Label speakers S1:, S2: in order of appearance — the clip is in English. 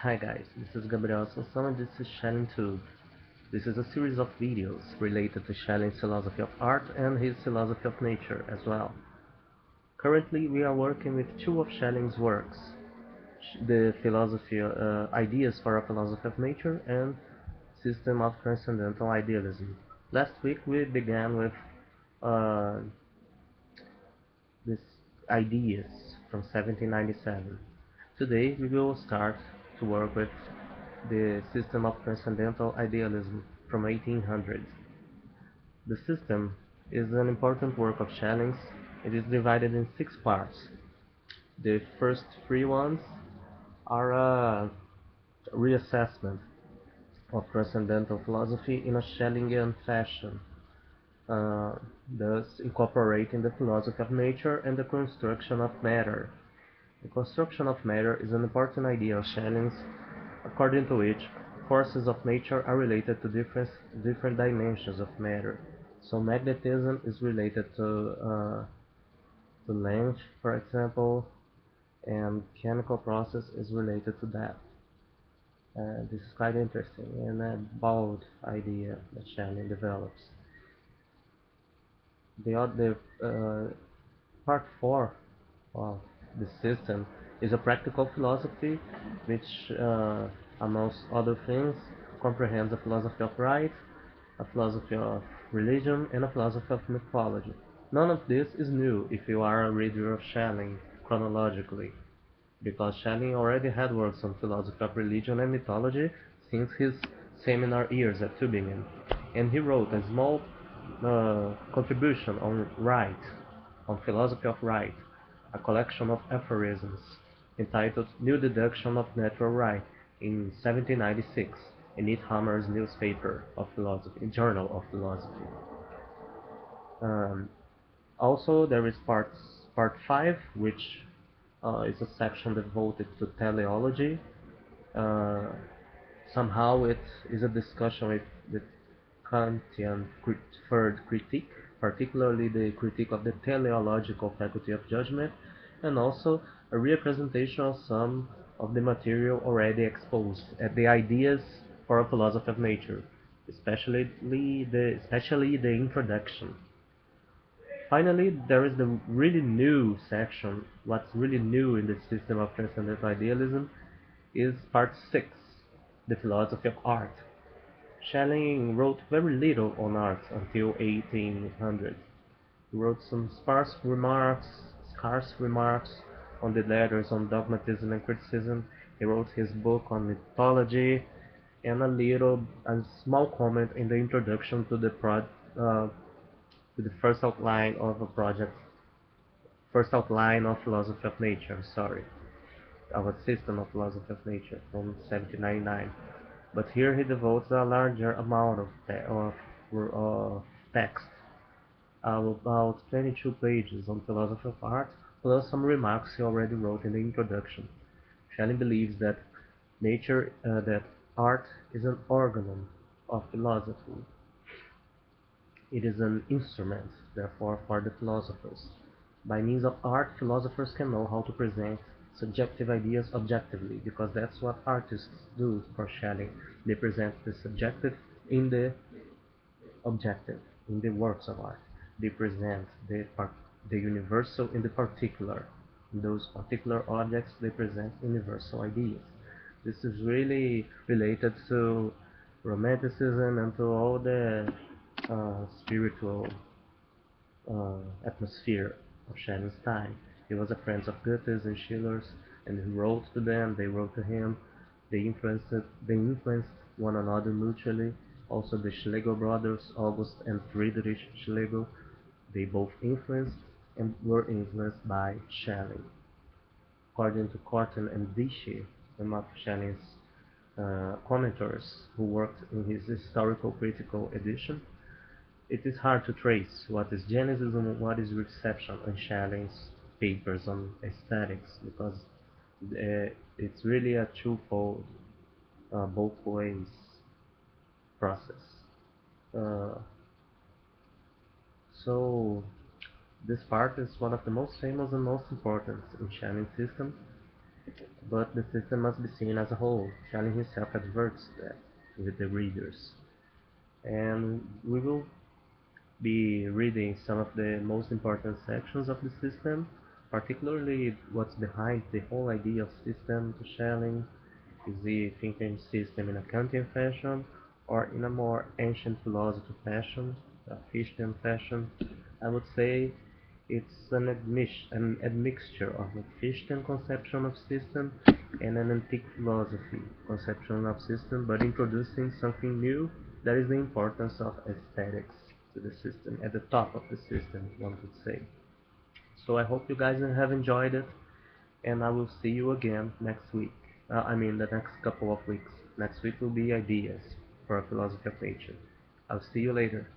S1: Hi guys, this is Gabriel Assunção and this is SchellingTube. This is a series of videos related to Schelling's philosophy of art and his philosophy of nature as well. Currently we are working with two of Schelling's works, the philosophy Ideas for a Philosophy of Nature and System of Transcendental Idealism. Last week we began with uh, this Ideas from 1797. Today we will start to work with the System of Transcendental Idealism from 1800. The system is an important work of Schelling's. It is divided in 6 parts. The first 3 ones are a reassessment of transcendental philosophy in a Schellingian fashion, uh, thus incorporating the philosophy of nature and the construction of matter. The construction of matter is an important idea of Schelling's, according to which forces of nature are related to different dimensions of matter. So magnetism is related to length, for example, and chemical process is related to that. This is quite interesting and a bold idea that Schelling develops. The other part 4 of the system is a practical philosophy which, amongst other things, comprehends a philosophy of right, a philosophy of religion, and a philosophy of mythology. None of this is new if you are a reader of Schelling chronologically, because Schelling already had works on philosophy of religion and mythology since his seminar years at Tübingen, and he wrote a small contribution on right, on philosophy of right, a collection of aphorisms entitled New Deduction of Natural Right in 1796 in Needhammer's newspaper of philosophy, Journal of Philosophy. Um, Also, there is part 5, which is a section devoted to teleology. Uh, Somehow it is a discussion with Kantian third critique, particularly the critique of the teleological faculty of judgment, and also a representation of some of the material already exposed at the ideas for a philosophy of nature, especially the introduction. Finally, there is the really new section. What's really new in the System of Transcendental Idealism is part 6, the philosophy of art. Schelling wrote very little on art until 1800. He wrote some scarce remarks on the letters on dogmatism and criticism. He wrote his book on mythology and a small comment in the introduction to the first outline of philosophy of nature. Sorry, of a system of philosophy of nature from 1799. But here he devotes a larger amount of text, about 22 pages on philosophy of art, plus some remarks he already wrote in the introduction. Schelling believes that art is an organon of philosophy. It is an instrument, therefore, for the philosophers. By means of art, philosophers can know how to present subjective ideas objectively, because that's what artists do for Schelling. They present the subjective in the objective, in the works of art. They present the universal in the particular. In those particular objects, they present universal ideas. This is really related to Romanticism and to all the spiritual atmosphere of Schelling's time. He was a friend of Goethe's and Schiller's, and he wrote to them, they wrote to him, they influenced one another mutually. Also the Schlegel brothers, August and Friedrich Schlegel, they both influenced and were influenced by Schelling. According to Corten and Vichy, one of Schelling's commenters who worked in his historical critical edition, it is hard to trace what is genesis and what is reception in Schelling's papers on aesthetics, because it's really a twofold, both ways process. Uh, so this part is one of the most famous and most important in Schelling's system. but the system must be seen as a whole. Schelling himself adverts that with the readers. And we will be reading some of the most important sections of the system, particularly what's behind the whole idea of system to Schelling. Is he thinking system in a Kantian fashion or in a more ancient philosophy fashion, a Fichte fashion? I would say it's an admixture of a Fichte conception of system and an antique philosophy conception of system, but introducing something new, that is the importance of aesthetics to the system, at the top of the system, one could say. So I hope you guys have enjoyed it, and I will see you again next week. The next couple of weeks. Next week will be ideas for a philosophy of nature. I'll see you later.